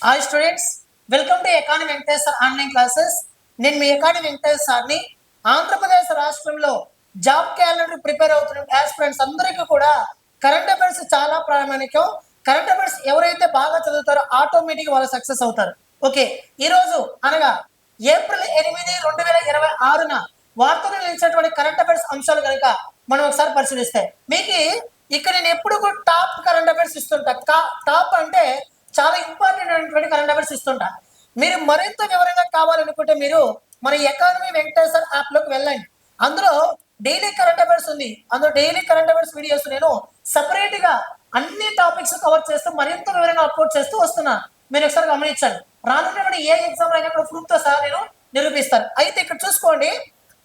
Hi students, welcome to academy Venkateswara online classes. నేను మీ academy వెంకటేశ్వర్ని. Andhra Pradesh రాష్ట్రంలో job calendar prepare అవుతున్న aspirants అందరికీ కూడా కరెంట్ అఫైర్స్ చాలా ప్రామాణికం. కరెంట్ అఫైర్స్ ఎవరైతే బాగా చదువుతారో ఆటోమేటిక్గా వాళ్ళు సక్సెస్ అవుతారు. ఓకే, ఈరోజు అనగా ఏప్రిల్ 8, 2026న వార్తలు నిలిచినటువంటి కరెంట్ అఫైర్స్ అంశాలు కనుక మనం ఒకసారి పరిశీలిస్తే మీకు ఇక్కడ నేను ఎప్పుడు కూడా టాప్ కరెంట్ అఫైర్స్ ఇస్తుంటా. టాప్ అంటే చాలా ఇంపార్టెంట్ అయినటువంటి కరెంట్ అఫైర్స్ ఇస్తుంటా. మీరు మరింత వివరంగా కావాలనుకుంటే మీరు మన అకాడమీ వెంకటేశ్వర యాప్లోకి వెళ్ళండి. అందులో డైలీ కరెంట్ అఫైర్స్ ఉంది. అందులో డైలీ కరెంట్ అఫైర్స్ వీడియోస్ నేను సపరేట్గా అన్ని టాపిక్స్ కవర్ చేస్తూ మరింత వివరంగా అప్లోడ్ చేస్తూ వస్తున్నాను. మీరు ఒకసారి గమనించండి. రానున్నటువంటి ఏ ఎగ్జామ్ అయినా కూడా ప్రూఫ్తో సహా నేను నిరూపిస్తాను. అయితే ఇక్కడ చూసుకోండి,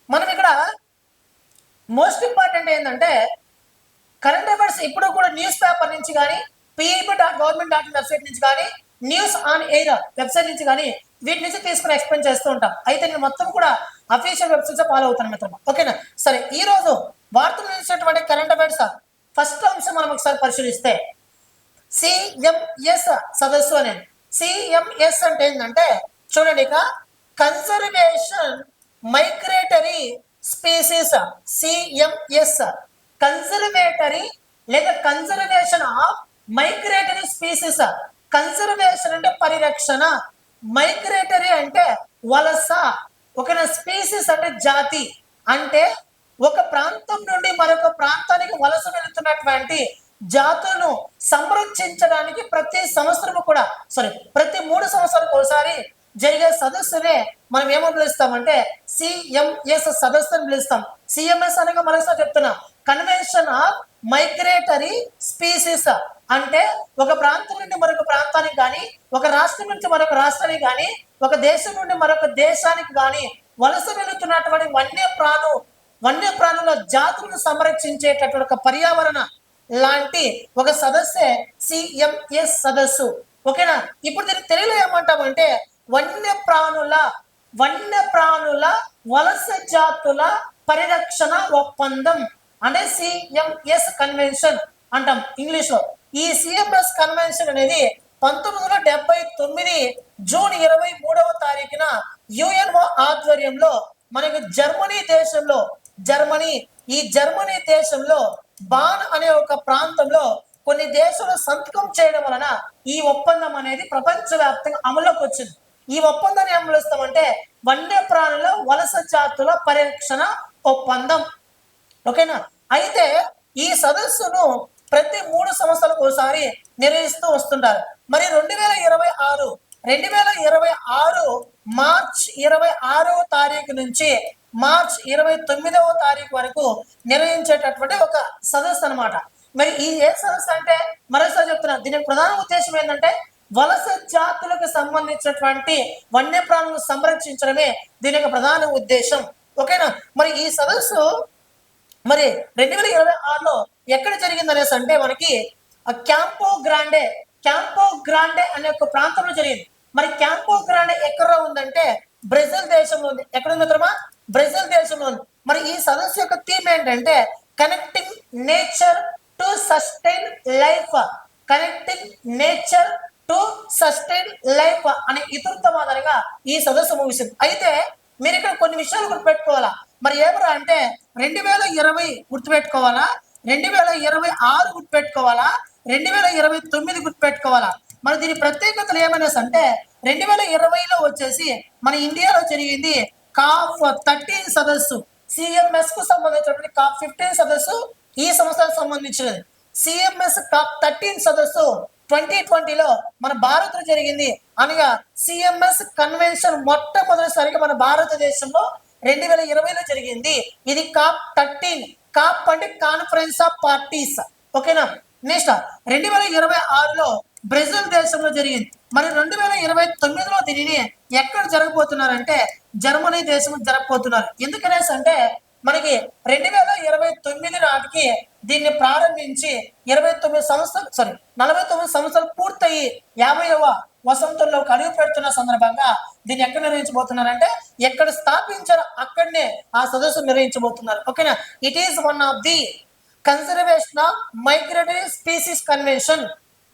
మనం ఇక్కడ మోస్ట్ ఇంపార్టెంట్ ఏంటంటే కరెంట్ అఫైర్స్ ఇప్పుడు కూడా న్యూస్ పేపర్ నుంచి కానీ pib.government.in వెబ్సైట్ నుంచి కానీ న్యూస్ ఆన్ ఎయిర్ వెబ్సైట్ నుంచి కానీ వీటి నుంచి తీసుకుని ఎక్స్ప్లెయిన్ చేస్తూ ఉంటాం. అయితే నేను మొత్తం కూడా అఫీషియల్ వెబ్సైట్స్ ఫాలో అవుతాను మిత్రమా. ఓకేనా? సరే, ఈ రోజు వార్తలు నిలిచినటువంటి కరెంట్ అఫైర్స్ ఫస్ట్ అంశం మనం ఒకసారి పరిశీలిస్తే సిఎంఎస్ సదస్సు అనేది. సిఎంఎస్ అంటే ఏంటంటే చూడండి, ఇక conservation migratory species. CMS conservatory లేదా conservation of migratory species. Conservation అంటే పరిరక్షణ, మైగ్రేటరీ అంటే వలస, ఒక స్పీసీస్ అంటే జాతి, అంటే ఒక ప్రాంతం నుండి మరొక ప్రాంతానికి వలస వెళుతున్నటువంటి జాతులను సంరక్షించడానికి ప్రతి సంవత్సరం కూడా ప్రతి 3 సంవత్సరాలకు ఒకసారి జరిగే సదస్సునే మనం ఏమో పిలుస్తామంటే సిఎంఎస్ సదస్సు అని పిలుస్తాం. సిఎంఎస్ అనగా మరోసారి చెప్తున్నా, కన్వెన్షన్ ఆఫ్ మైగ్రేటరీ స్పీసీస్. అంటే ఒక ప్రాంతం నుండి మరొక ప్రాంతానికి కానీ, ఒక రాష్ట్రం నుంచి మరొక రాష్ట్రానికి కానీ, ఒక దేశం నుండి మరొక దేశానికి కానీ వలస వెళుతున్నటువంటి వన్యప్రాణుల జాతులను సంరక్షించేటటువంటి ఒక పర్యావరణ లాంటి ఒక సదస్సే సిఎంఎస్ సదస్సు. ఓకేనా? ఇప్పుడు దీన్ని తెలుగులో ఏమంటామంటే వన్యప్రాణుల వలస జాతుల పరిరక్షణ ఒప్పందం అంటే సిఎంఎస్ కన్వెన్షన్ అంటాం ఇంగ్లీష్ లో. ఈ సిఎంఎస్ కన్వెన్షన్ అనేది 1979 జూన్ 23వ తారీఖున యుఎన్ఓ ఆధ్వర్యంలో మనకు జర్మనీ దేశంలో బాన్ అనే ఒక ప్రాంతంలో కొన్ని దేశాలు సంతకం చేయడం వలన ఈ ఒప్పందం అనేది ప్రపంచవ్యాప్తంగా అమల్లోకి వచ్చింది. ఈ ఒప్పందాన్ని ఏం పిలుస్తామంటే వన్యప్రాణుల వలస జాతుల పరిరక్షణ ఒప్పందం. ఓకేనా? అయితే ఈ సదస్సును ప్రతి 3 సంవత్సరాలకు ఒకసారి నిర్వహిస్తూ వస్తుంటారు. మరి 2026 మార్చ్ 26వ తారీఖు నుంచి మార్చ్ 29వ తారీఖు వరకు నిర్వహించేటటువంటి ఒక సదస్సు అనమాట. మరి ఈ ఏ సదస్సు అంటే మరోసారి చెప్తున్నా, దీని ప్రధాన ఉద్దేశం ఏంటంటే వలస జాతులకు సంబంధించినటువంటి వన్యప్రాణులను సంరక్షించడమే దీని యొక్క ప్రధాన ఉద్దేశం. ఓకేనా? మరి ఈ సదస్సు మరి 2026లో ఎక్కడ జరిగిందనేసి అంటే మనకి క్యాంపో గ్రాండే అనే ఒక ప్రాంతంలో జరిగింది. మరి క్యాంపో గ్రాండే ఎక్కడ ఉందంటే బ్రెజిల్ దేశంలో ఉంది. ఎక్కడ ఉంది మిత్రమా? బ్రెజిల్ దేశంలో ఉంది. మరి ఈ సదస్సు యొక్క థీమ్ ఏంటంటే connecting nature to sustain life అనే ఇతరుత్వమాదనగా ఈ సదస్సు ముగిసింది. అయితే మీరు ఇక్కడ కొన్ని విషయాలు గుర్తుపెట్టుకోవాలా. మరి ఏమరా అంటే 2020 గుర్తుపెట్టుకోవాలా, 2026 గుర్తుపెట్టుకోవాలా, 2029 గుర్తుపెట్టుకోవాలా. మరి దీని ప్రత్యేకతలు ఏమైనా అంటే 2020లో వచ్చేసి మన ఇండియాలో జరిగింది COP 13 సదస్సు. సిఎంఎస్ కు సంబంధించినటువంటి COP 15 సదస్సు ఈ సంవత్సరానికి సంబంధించినది. సిఎంఎస్ COP 13 సదస్సు 2020లో మన భారత్లో జరిగింది. అనగా సిఎంఎస్ కన్వెన్షన్ మొట్టమొదటిసారిగా మన భారతదేశంలో 2020లో జరిగింది. ఇది COP 13. COP అంటే కాన్ఫరెన్స్ ఆఫ్ పార్టీస్. ఓకేనా? నెక్స్ట్ 2026లో బ్రెజిల్ దేశంలో జరిగింది. మరి 2029లో దీనిని ఎక్కడ జరగబోతున్నారంటే జర్మనీ దేశం జరగబోతున్నారు. ఎందుకనేసి అంటే మనకి 2029 నాటికి దీన్ని ప్రారంభించి 49 సంవత్సరాలు పూర్తయి 50వ వసంతంలో అడుగు పెడుతున్న సందర్భంగా దీన్ని ఎక్కడ నిర్వహించబోతున్నారంటే ఎక్కడ స్థాపించారో అక్కడనే ఆ సదస్సు నిర్వహించబోతున్నారు. ఓకేనా? It is one of the conservation of migratory species convention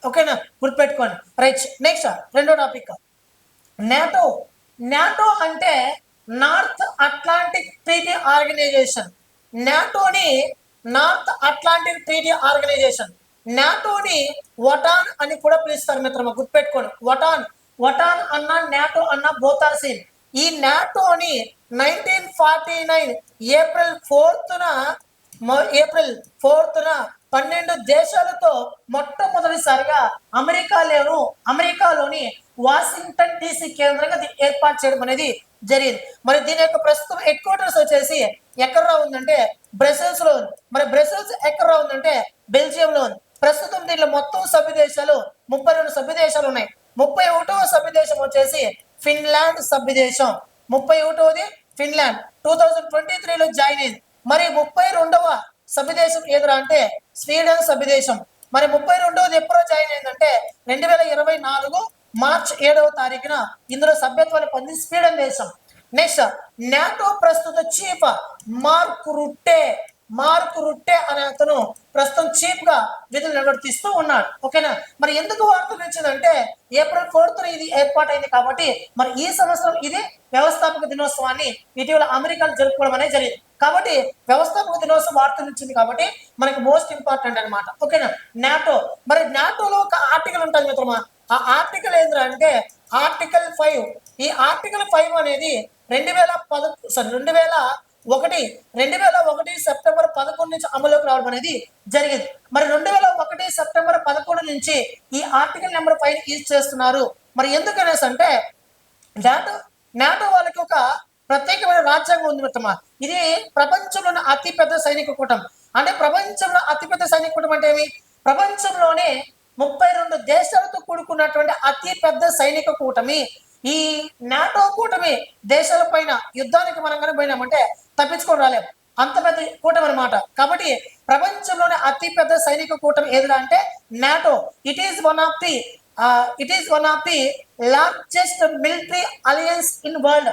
ఓకేనా, గుర్తుపెట్టుకోండి. రైట్, నెక్స్ట్ రెండో టాపిక్ నాటో. నాటో అంటే నార్త్ అట్లాంటిక్ ట్రీటీ ఆర్గనైజేషన్. నాటోని నార్త్ అట్లాంటిక్ ట్రీటీ ఆర్గనైజేషన్. నాటోని వటాన్ అని కూడా పిలుస్తారు మిత్రమా, గుర్తుపెట్టుకోండి. వటాన్, వటాన్ అన్న నాటో అన్న బోత్ ఆర్ సేమ్. ఈ నాటోని 1949 ఏప్రిల్ 4న ఏప్రిల్ 4న 12 దేశాలతో మొట్టమొదటిసారిగా అమెరికాలోని వాషింగ్టన్ DC కేంద్రంగా దీన్ని ఏర్పాటు చేయడం అనేది జరిగింది. మరి దీని యొక్క ప్రస్తుతం హెడ్ క్వార్టర్స్ వచ్చేసి ఎక్కడ ఉందంటే బ్రసెల్స్ లో ఉంది. మరి బ్రసెల్స్ ఎక్కడ ఉందంటే బెల్జియం లో ఉంది. ప్రస్తుతం దీంట్లో మొత్తం సభ్య దేశాలు 32 సభ్య దేశాలు ఉన్నాయి. 31వ సభ్య దేశం వచ్చేసి ఫిన్లాండ్ సభ్య దేశం. 31వది ఫిన్లాండ్ 2023లో జాయిన్ అయింది. మరి 32వ సభ్య దేశం ఏదరా అంటే స్వీడన్ సభ్య దేశం. మరి 32వది ఎప్పుడో జాయిన్ అయిందంటే 2024 మార్చ్ 7వ తారీఖున ఇందులో సభ్యత్వాన్ని పొంది స్వీడన్ దేశం. నెక్స్ట్ నాటో ప్రస్తుత చీఫ్ మార్క్ రుట్టే అనే అతను ప్రస్తుతం చీఫ్ గా విధులు నిర్వర్తిస్తూ ఉన్నాడు. ఓకేనా, మరి ఎందుకు వార్తలు వచ్చిందంటే ఏప్రిల్ 4th ఇది ఏర్పాటైంది కాబట్టి మరి ఈ సంవత్సరం ఇది వ్యవస్థాపక దినోత్సవాన్ని ఇటీవల అమెరికాలో జరుపుకోవడం అనేది జరిగింది. కాబట్టి వ్యవస్థాపక దినోత్సవం వార్తలు వచ్చింది కాబట్టి మనకి మోస్ట్ ఇంపార్టెంట్ అనమాట. ఓకేనా, నాటో. మరి నాటోలో ఒక ఆర్టికల్ ఉంటుంది మిత్రమా. ఆ ఆర్టికల్ ఏంటంటే ఆర్టికల్ 5. ఈ ఆర్టికల్ 5 అనేది 2001 సెప్టెంబర్ 11 నుంచి అమలులోకి రావడం అనేది జరిగింది. మరి 2001 సెప్టెంబర్ 11 నుంచి ఈ ఆర్టికల్ నెంబర్ 5 యూజ్ చేస్తున్నారు. మరి ఎందుకనేసి అంటే నాటో వాళ్ళకి ఒక ప్రత్యేకమైన రాజ్యాంగం ఉంది మిత్రమా. ఇది ప్రపంచంలోని అతిపెద్ద సైనిక కూటం. అంటే ప్రపంచంలో అతిపెద్ద సైనిక కూటం అంటే ఏమి? ప్రపంచంలోనే 32 దేశాలతో కూడుకున్నటువంటి అతి పెద్ద సైనిక కూటమి. ఈ నాటో కూటమి దేశాల పైన యుద్ధానికి మనం కనుక పోయినామంటే తప్పించుకొని రాలేము, అంత పెద్ద కూటమి అనమాట. కాబట్టి ప్రపంచంలోనే అతి పెద్ద సైనిక కూటమి ఏదిరా అంటే NATO. It is one of the largest military alliance in world.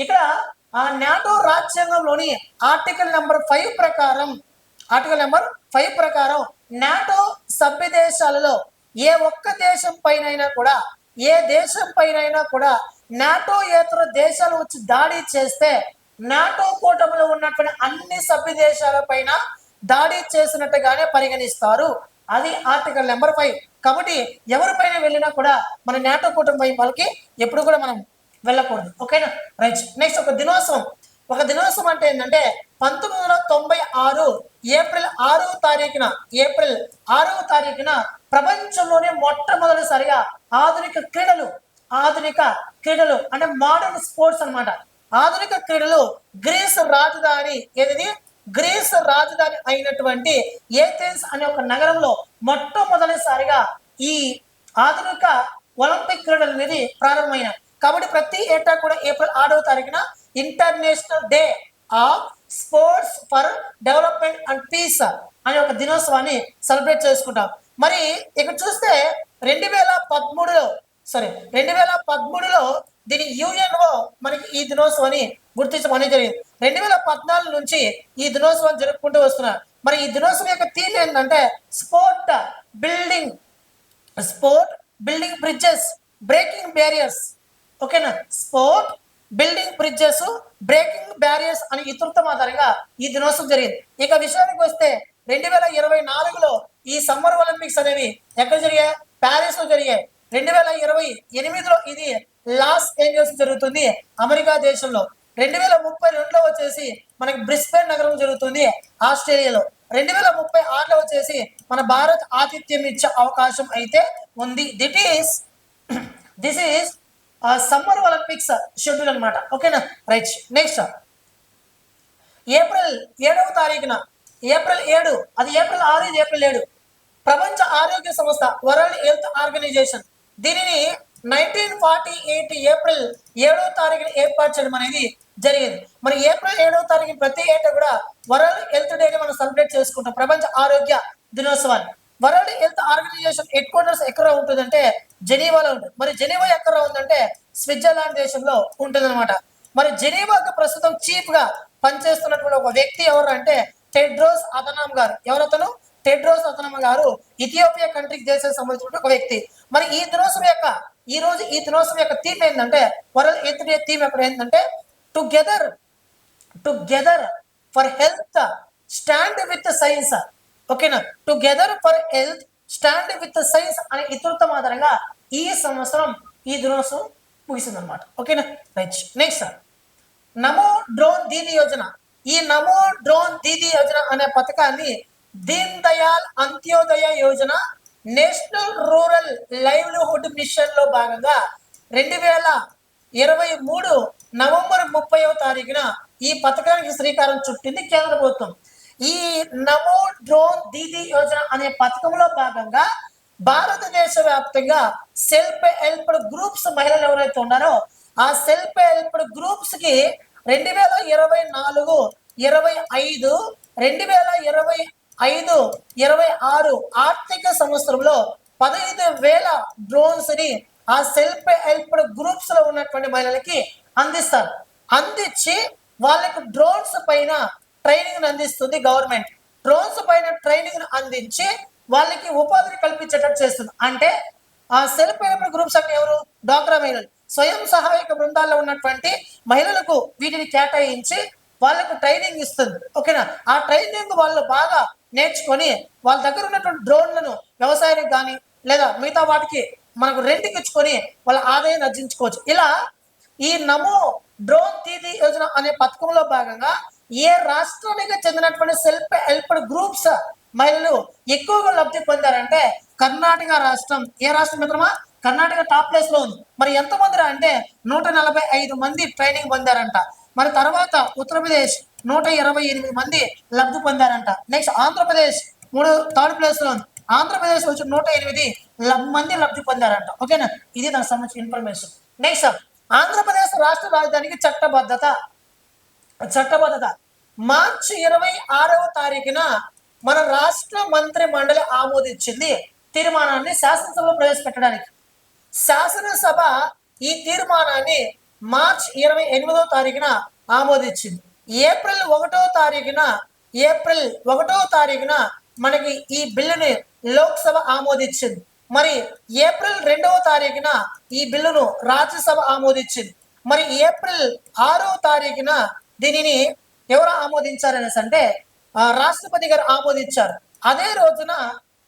ఇక్కడ ఆ నాటో రాజ్యాంగంలోని ఆర్టికల్ నెంబర్ 5 ప్రకారం నాటో సభ్య దేశాలలో ఏ దేశం పైనైనా కూడా నాటోయేతర దేశాలు వచ్చి దాడి చేస్తే నాటో కూటమిలో ఉన్నటువంటి అన్ని సభ్య దేశాల పైన దాడి చేసినట్టుగానే పరిగణిస్తారు. అది ఆర్టికల్ నెంబర్ 5. కాబట్టి ఎవరిపైన వెళ్ళినా కూడా మన నాటో కూటమి వాళ్ళకి ఎప్పుడు కూడా మనం వెళ్ళకూడదు. ఓకేనా, రైట్. నెక్స్ట్ ఒక దినోత్సవం అంటే ఏంటంటే 1996 ఏప్రిల్ 6వ తారీఖున ప్రపంచంలోనే మొట్టమొదటిసారిగా ఆధునిక క్రీడలు అంటే మోడర్న్ స్పోర్ట్స్ అన్నమాట. ఆధునిక క్రీడలు గ్రీస్ రాజధాని అయినటువంటి ఏథెన్స్ అనే ఒక నగరంలో మొట్టమొదటిసారిగా ఈ ఆధునిక ఒలింపిక్ క్రీడలు అనేది ప్రారంభమైనాయి. కాబట్టి ప్రతి ఏటా కూడా ఏప్రిల్ 6వ తారీఖున international day of sports for development and peace అనే ఒక దినోత్సవాన్ని సెలబ్రేట్ చేసుకుంటాం. మరి ఇక్కడ చూస్తే 2013లో దీని యుఎన్ఓ మనకి ఈ దినోత్సవాన్ని గుర్తించమని జరిగింది. 2014 నుంచి ఈ దినోత్సవాన్ని జరుపుకుంటూ వస్తున్నారు. మరి ఈ దినోత్సవం యొక్క థీమ్ ఏంటంటే sport building bridges breaking barriers. ఓకేనా, sport building bridges breaking barriers అని ఇతృత్వం ఆధారంగా ఈ దినోత్సవం జరిగింది. ఇక విషయానికి వస్తే 2024లో ఈ సమ్మర్ ఒలింపిక్స్ అనేవి ఎక్కడ జరిగాయి? ప్యారిస్ లో జరిగాయి. 2028లో ఇది లాస్ ఏంజల్స్ జరుగుతుంది అమెరికా దేశంలో. 2032లో వచ్చేసి మనకి బ్రిస్బేన్ నగరం జరుగుతుంది ఆస్ట్రేలియాలో. 2036లో వచ్చేసి మన భారత్ ఆతిథ్యం ఇచ్చే అవకాశం అయితే ఉంది. This is summer Olympics schedule అనమాట. ఓకేనా, రైట్. నెక్స్ట్ ఏప్రిల్ 7వ తారీఖున ఏప్రిల్ 7 అది ఏప్రిల్ 6 ఇది ఏప్రిల్ 7 ప్రపంచ ఆరోగ్య సంస్థ వరల్డ్ హెల్త్ ఆర్గనైజేషన్ దీనిని 1948 ఏప్రిల్ 7వ తారీఖున ఏర్పాటు చేయడం అనేది జరిగింది. మరి ఏప్రిల్ 7వ తారీఖు ప్రతి ఏటా కూడా వరల్డ్ హెల్త్ డేని మనం సెలబ్రేట్ చేసుకుంటాం, ప్రపంచ ఆరోగ్య దినోత్సవాన్ని. World health organisation headquarters ఎక్కడ ఉంటుందంటే జెనీవాలో ఉంటుంది. మరి జెనీవా ఎక్కడ ఉందంటే స్విట్జర్లాండ్ దేశంలో ఉంటుంది అనమాట. మరి జెనీవాకి ప్రస్తుతం చీఫ్ గా పనిచేస్తున్నటువంటి ఒక వ్యక్తి ఎవరు అంటే టెడ్రోస్ అదనామ్ గారు. ఎవరతను? టెడ్రోస్ అథనమ గారు ఇథియోపియా కంట్రీకి దేశానికి సంబంధించిన ఒక వ్యక్తి. మరి ఈ దినోత్సవం యొక్క థీమ్ ఏంటంటే, వరల్డ్ ఎర్త్ డే థీమ్ ఎక్కడ ఏంటంటే together for health stand with science. ఓకేనా, together for health stand with science అనే ఇతృత్వం ఆధారంగా ఈ సంవత్సరం ఈ దినోత్సవం ముగిసింది అనమాట. ఓకేనా, రైట్. నెక్స్ట్, నమో డ్రోన్ దీదీ యోజన. ఈ నమో డ్రోన్ దీదీ యోజన అనే పథకాన్ని Deen Dayal Antyodaya Yojana national rural livelihood machine లో భాగంగా 2023 నవంబర్ 30వ తారీఖున ఈ పథకానికి శ్రీకారం చుట్టింది కేంద్ర ప్రభుత్వం. ఈ నమో డ్రోన్ దీదీ యోజన అనే పథకంలో భాగంగా భారతదేశ వ్యాప్తంగా సెల్ఫ్ హెల్ప్డ్ గ్రూప్స్ మహిళలు ఎవరైతే ఉన్నారో ఆ సెల్ఫ్ హెల్ప్డ్ గ్రూప్స్ కి 2024-25 2025-26 ఆర్థిక సంవత్సరంలో 15,000 డ్రోన్స్ ని ఆ సెల్ఫ్ హెల్ప్డ్ గ్రూప్స్ లో ఉన్నటువంటి మహిళలకి అందిస్తారు. అందించి వాళ్ళకి డ్రోన్స్ పైన ట్రైనింగ్ అందిస్తుంది గవర్నమెంట్. డ్రోన్స్ పైన ట్రైనింగ్ అందించి వాళ్ళకి ఉపాధిని కల్పించేటట్టు చేస్తుంది. అంటే ఆ సెల్ఫ్ హెల్ప్డ్ గ్రూప్స్ అంటే ఎవరు? డ్వాక్రా మహిళలు, స్వయం సహాయక బృందాల్లో ఉన్నటువంటి మహిళలకు వీటిని కేటాయించి వాళ్ళకు ట్రైనింగ్ ఇస్తుంది. ఓకేనా, ఆ ట్రైనింగ్ వాళ్ళు బాగా నేర్చుకొని వాళ్ళ దగ్గర ఉన్నటువంటి డ్రోన్లను వ్యవసాయానికి కానీ లేదా మిగతా వాటికి మనకు రెంట్కి ఇచ్చుకొని వాళ్ళ ఆదాయాన్ని అర్జించుకోవచ్చు. ఇలా ఈ నమో డ్రోన్ దీదీ యోజన అనే పథకంలో భాగంగా ఏ రాష్ట్రానికి చెందినటువంటి సెల్ఫ్ హెల్ప్డ్ గ్రూప్స్ మహిళలు ఎక్కువగా లబ్ధి పొందారంటే కర్ణాటక రాష్ట్రం. ఏ రాష్ట్రం మిత్రమా? కర్ణాటక టాప్ ప్లేస్ లో ఉంది. మరి ఎంతమంది అంటే 145 మంది ట్రైనింగ్ పొందారంట. మరి తర్వాత ఉత్తరప్రదేశ్ 128 మంది లబ్ధి పొందారంట. నెక్స్ట్ ఆంధ్రప్రదేశ్ థర్డ్ ప్లేస్ లో ఉంది. ఆంధ్రప్రదేశ్ వచ్చి 108 మంది లబ్ధి పొందారంట. ఓకేనా, ఇది దానికి సంబంధించిన ఇన్ఫర్మేషన్. నెక్స్ట్, ఆంధ్రప్రదేశ్ రాష్ట్ర రాజధానికి చట్టబద్ధత. మార్చి 26వ తారీఖున మన రాష్ట్ర మంత్రి మండలి ఆమోదించింది తీర్మానాన్ని శాసనసభలో ప్రవేశపెట్టడానికి. శాసనసభ ఈ తీర్మానాన్ని మార్చి 28వ తారీఖున ఆమోదించింది. ఏప్రిల్ 1వ తారీఖున మనకి ఈ బిల్లుని లోక్సభ ఆమోదించింది. మరి ఏప్రిల్ 2వ తారీఖున ఈ బిల్లును రాజ్యసభ ఆమోదించింది. మరి ఏప్రిల్ 6వ తారీఖున దీనిని ఎవరు ఆమోదించారనేసి అంటే రాష్ట్రపతి గారు ఆమోదించారు. అదే రోజున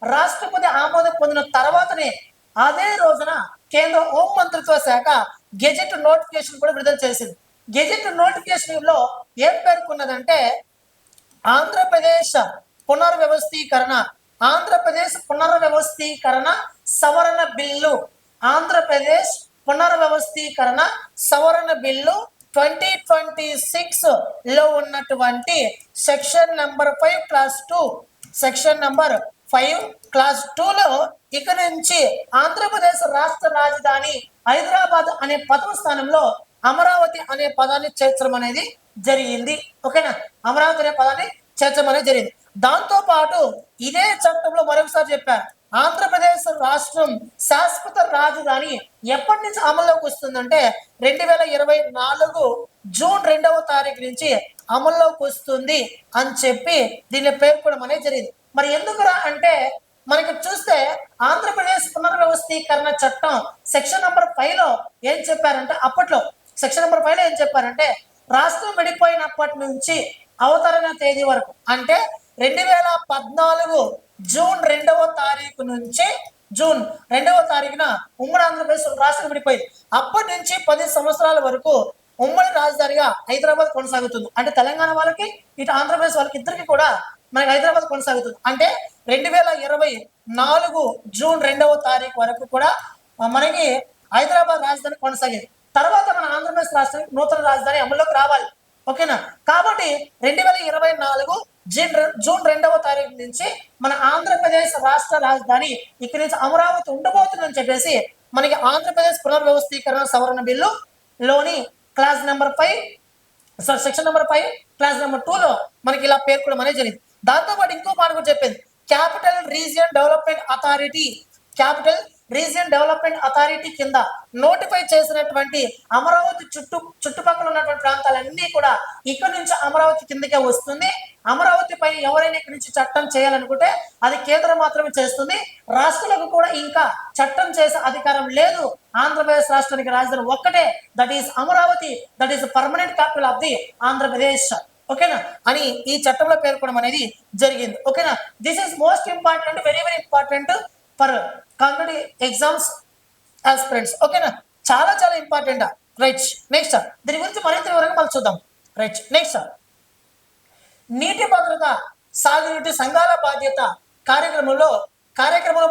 రాష్ట్రపతి ఆమోదం పొందిన తర్వాతనే అదే రోజున కేంద్ర హోం మంత్రిత్వ శాఖ గెజెట్ నోటిఫికేషన్ కూడా విడుదల చేసింది. గెజెట్ నోటిఫికేషన్ లో ఏం పేర్కొన్నదంటే ఆంధ్రప్రదేశ్ పునర్వ్యవస్థీకరణ సవరణ బిల్లు, ఆంధ్రప్రదేశ్ పునర్వ్యవస్థీకరణ సవరణ బిల్లు 2026 లో ఉన్నటువంటి section number 5 class 2 section number 5 class 2లో ఇక నుంచి ఆంధ్రప్రదేశ్ రాష్ట్ర రాజధాని హైదరాబాద్ అనే పదవ స్థానంలో అమరావతి అనే పదాన్ని చేర్చడం అనేది జరిగింది. ఓకేనా, అమరావతి అనే పదాన్ని చేర్చడం అనేది జరిగింది. దాంతో పాటు ఇదే చట్టంలో మరొకసారి చెప్పారు, ఆంధ్రప్రదేశ్ రాష్ట్రం శాశ్వత రాజధాని ఎప్పటి నుంచి అమల్లోకి వస్తుందంటే 2024 జూన్ 2వ తారీఖు నుంచి అమల్లోకి వస్తుంది అని చెప్పి దీన్ని పేర్కొనడం అనేది జరిగింది. మరి ఎందుకురా అంటే మనకి చూస్తే ఆంధ్రప్రదేశ్ పునర్వ్యవస్థీకరణ చట్టం సెక్షన్ నెంబర్ 5లో ఏం చెప్పారంటే, అప్పట్లో సెక్షన్ నెంబర్ 5లో ఏం చెప్పారంటే రాష్ట్రం విడిపోయినప్పటి నుంచి అవతరణ తేదీ వరకు అంటే 2014 జూన్ 2వ తారీఖు నుంచి జూన్ 2వ తారీఖున ఉమ్మడి ఆంధ్రప్రదేశ్ రాష్ట్రం విడిపోయింది. అప్పటి నుంచి 10 సంవత్సరాల వరకు ఉమ్మడి రాజధానిగా హైదరాబాద్ కొనసాగుతుంది. అంటే తెలంగాణ వాళ్ళకి ఇటు ఆంధ్రప్రదేశ్ వాళ్ళకి ఇద్దరికి కూడా మనకి హైదరాబాద్ కొనసాగుతుంది. అంటే 2024 జూన్ 2వ తారీఖు వరకు కూడా మనకి హైదరాబాద్ రాజధాని కొనసాగింది. తర్వాత మన ఆంధ్రప్రదేశ్ రాష్ట్రానికి నూతన రాజధాని అమల్లోకి రావాలి. ఓకేనా, కాబట్టి 2024 జూన్ 2వ తారీఖు నుంచి మన ఆంధ్రప్రదేశ్ రాష్ట్ర రాజధాని ఇక్కడి నుంచి అమరావతి ఉండబోతుందని చెప్పేసి మనకి ఆంధ్రప్రదేశ్ పునర్వ్యవస్థీకరణ సవరణ బిల్లు లోని class number 5 section number 5 class number 2లో మనకి ఇలా పేర్కొనడం అనేది జరిగింది. దాంతో పాటు ఇంకో మాట కూడా చెప్పింది, capital region development authority region development authority కింద నోటిఫై చేసినటువంటి అమరావతి చుట్టుపక్కల ఉన్నటువంటి ప్రాంతాలన్నీ కూడా ఇక్కడ నుంచి అమరావతి కిందకే వస్తుంది. అమరావతి పైన ఎవరైనా ఇక్కడ నుంచి చట్టం చేయాలనుకుంటే అది కేంద్రం మాత్రమే చేస్తుంది. రాష్ట్రాలకు కూడా ఇంకా చట్టం చేసే అధికారం లేదు. ఆంధ్రప్రదేశ్ రాష్ట్రానికి రాజధాని ఒక్కటే, that is Amaravati, that is permanent capital of the Andhra Pradesh. ఓకేనా అని ఈ చట్టంలో పేర్కొనడం అనేది జరిగింది. ఓకేనా, this is most important, very very important for competitive exams aspirants. ఓకేనా, చాలా చాలా ఇంపార్టెంట్. రైట్, నెక్స్ట్ దీని గురించి మరింత వివరంగా మళ్ళీ చూద్దాం. రైట్, నెక్స్ట్ నీటి భద్రత సాగునీటి సంఘాల బాధ్యత కార్యక్రమంలో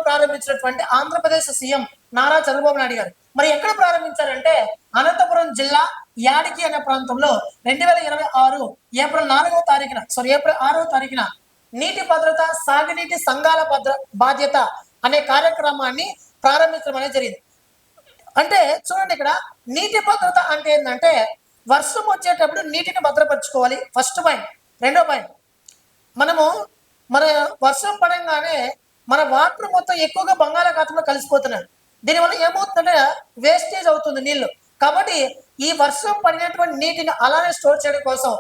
ప్రారంభించినటువంటి ఆంధ్రప్రదేశ్ సీఎం నారా చంద్రబాబు నాయుడు గారు మరి ఎక్కడ ప్రారంభించారంటే అనంతపురం జిల్లా యాడికి అనే ప్రాంతంలో 2026 ఏప్రిల్ 6వ తారీఖున నీటి భద్రత సాగునీటి సంఘాల బాధ్యత అనే కార్యక్రమాన్ని ప్రారంభించడం అనేది జరిగింది. అంటే చూడండి, ఇక్కడ నీటి భద్రత అంటే ఏంటంటే వర్షం వచ్చేటప్పుడు నీటిని భద్రపరచుకోవాలి, ఫస్ట్ పాయింట్. రెండో పాయింట్, మన వర్షం పడంగానే మన వాటర్ మొత్తం ఎక్కువగా బంగాళాఖాతంలో కలిసిపోతున్నాయి. దీనివల్ల ఏమవుతుందంటే వేస్టేజ్ అవుతుంది నీళ్లు. కాబట్టి ఈ వర్షం పడినటువంటి నీటిని అలానే స్టోర్ చేయడం కోసం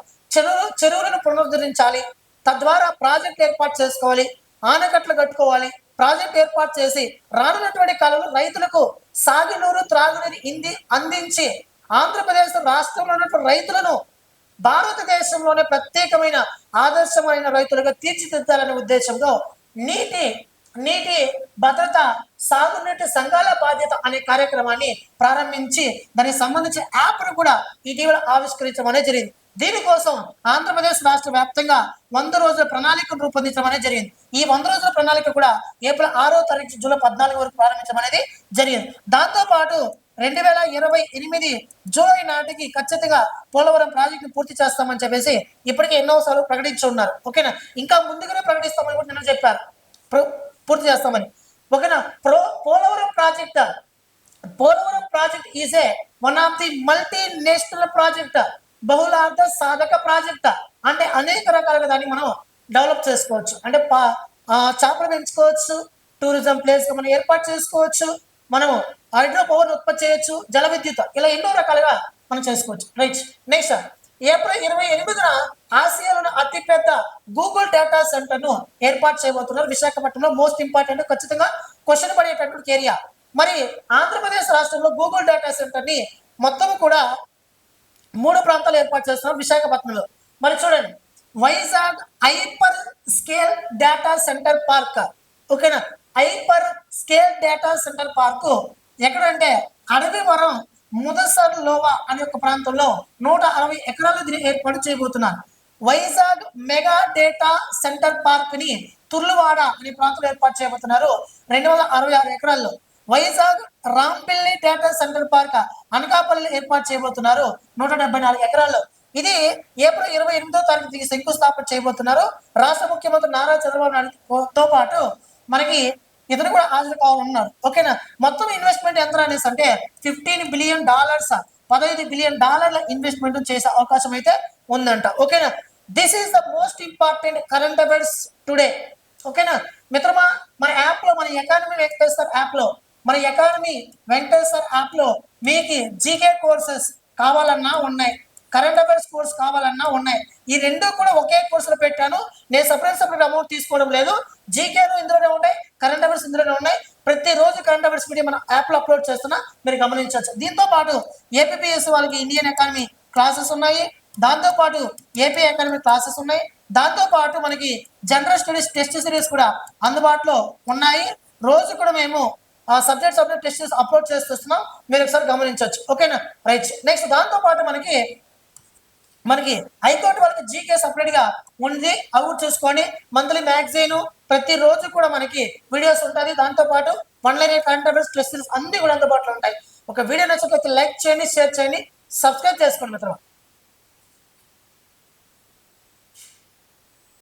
చెరువులను పునరుద్ధరించాలి. తద్వారా ప్రాజెక్ట్ ఏర్పాటు చేసుకోవాలి, ఆనకట్లు కట్టుకోవాలి. ప్రాజెక్ట్ ఏర్పాటు చేసి రానున్నటువంటి కాలంలో రైతులకు సాగునీరు త్రాగునీరు అందించి ఆంధ్రప్రదేశ్ రాష్ట్రంలో ఉన్నటువంటి రైతులను భారతదేశంలోనే ప్రత్యేకమైన ఆదర్శమైన రైతులుగా తీర్చిదిద్దాలనే ఉద్దేశంతో నీటి భద్రత సాగునీటి సంఘాల బాధ్యత అనే కార్యక్రమాన్ని ప్రారంభించి దానికి సంబంధించిన యాప్ను కూడా ఇటీవల ఆవిష్కరించడం అనేది జరిగింది. దీనికోసం ఆంధ్రప్రదేశ్ రాష్ట్ర వ్యాప్తంగా 100 రోజుల ప్రణాళికను రూపొందించడం అనేది జరిగింది. ఈ 100 రోజుల ప్రణాళిక కూడా ఏప్రిల్ 6వ తారీఖు జూలై 14 వరకు ప్రారంభించడం అనేది జరిగింది. దాంతోపాటు 2028 జూలై నాటికి ఖచ్చితంగా పోలవరం ప్రాజెక్టును పూర్తి చేస్తామని చెప్పేసి ఇప్పటికే ఎన్నోసార్లు ప్రకటించి ఉన్నారు. ఓకేనా, ఇంకా ముందుగానే ప్రకటిస్తామని కూడా నిన్న చెప్పారు, పూర్తి చేస్తామని. ఓకేనా, Polavaram project is a one of the multi national project, బహుళార్థ సాధక ప్రాజెక్ట్. అంటే అనేక రకాలుగా దాన్ని మనం డెవలప్ చేసుకోవచ్చు. అంటే చేపలు పెంచుకోవచ్చు, టూరిజం ప్లేస్ మనం ఏర్పాటు చేసుకోవచ్చు, మనం హైడ్రో పవర్ ఉత్పత్తి చేయొచ్చు, జల విద్యుత్, ఇలా ఎన్నో రకాలుగా మనం చేసుకోవచ్చు. రైట్, నెక్స్ట్ ఏప్రిల్ 28న ఆసియాలోని అతిపెద్ద గూగుల్ డేటా సెంటర్ ను ఏర్పాటు చేయబోతున్నారు విశాఖపట్నంలో. మోస్ట్ ఇంపార్టెంట్, ఖచ్చితంగా క్వశ్చన్ పడేటటువంటి ఏరియా. మరి ఆంధ్రప్రదేశ్ రాష్ట్రంలో గూగుల్ డేటా సెంటర్ ని మొత్తం కూడా 3 ప్రాంతాలు ఏర్పాటు చేస్తున్నారు విశాఖపట్నంలో. మరి చూడండి, Vizag hyper scale data center park. ఓకేనా, hyper scale data center park ఎక్కడంటే అడవివరం ముదసర్లోవా అనే ఒక ప్రాంతంలో 160 ఎకరాలు దీన్ని ఏర్పాటు చేయబోతున్నారు. Vizag mega data center park ని తుర్లువాడ అనే ప్రాంతంలో ఏర్పాటు చేయబోతున్నారు 266 ఎకరాల్లో. Vizag Rampilli data center park Anakapalli ఏర్పాటు చేయబోతున్నారు 174 ఎకరాల్లో. ఇది ఏప్రిల్ 28వ తారీఖు శంకుస్థాపన చేయబోతున్నారు. రాష్ట్ర ముఖ్యమంత్రి నారా చంద్రబాబు నాయుడుతో పాటు మనకి ఇతను కూడా హాజరు కావాలన్నారు. ఓకేనా, మొత్తం ఇన్వెస్ట్మెంట్ ఎంత అనేసి అంటే $15 బిలియన్, $15 బిలియన్ ఇన్వెస్ట్మెంట్ చేసే అవకాశం అయితే ఉందంట. ఓకేనా, this is the most important current affairs today. ఓకేనా మిత్రమా, మన యాప్ లో, మన ఎకానమీ వెంకటేశ్వర్ యాప్ లో మీకు జీకే కోర్సెస్ కావాలన్నా ఉన్నాయి, కరెంట్ అఫైర్స్ కోర్స్ కావాలన్నా ఉన్నాయి. ఈ రెండు కూడా ఒకే కోర్సులో పెట్టాను. నేను సపరేట్ అమౌంట్ తీసుకోవడం లేదు. జీకేలు ఇందులోనే ఉన్నాయి, కరెంట్ అఫైర్స్ ఇందులోనే ఉన్నాయి. ప్రతిరోజు కరెంట్ అఫైర్స్ వీడియో మన యాప్ లో అప్లోడ్ చేస్తున్నా, మీరు గమనించవచ్చు. దీంతో పాటు ఏపీఎస్సీ వాళ్ళకి ఇండియన్ ఎకానమీ క్లాసెస్ ఉన్నాయి, దాంతో పాటు ఏపీ ఎకానమీ క్లాసెస్ ఉన్నాయి, దాంతో పాటు మనకి జనరల్ స్టడీస్ టెస్ట్ సిరీస్ కూడా అందుబాటులో ఉన్నాయి. రోజు కూడా మేము సబ్జెక్ట్ టెస్ట్ సిరీస్ అప్లోడ్ చేస్తున్నాం, మీరు ఒకసారి గమనించవచ్చు. ఓకేనా, రైట్. నెక్స్ట్ దాంతో పాటు మనకి హైకోర్టు వాళ్ళకి జీకే సపరేట్ గా ఉంది, అవి చూసుకోండి. మంత్లీ మ్యాగజైన్ ప్రతిరోజు కూడా మనకి వీడియోస్ ఉంటుంది. దాంతో పాటు 1 line current affairs test series అన్ని కూడా అందుబాటులో ఉంటాయి. ఒక వీడియో నచ్చితే లైక్ చేయండి, షేర్ చేయండి, సబ్స్క్రైబ్ చేసుకోండి మిత్రమా.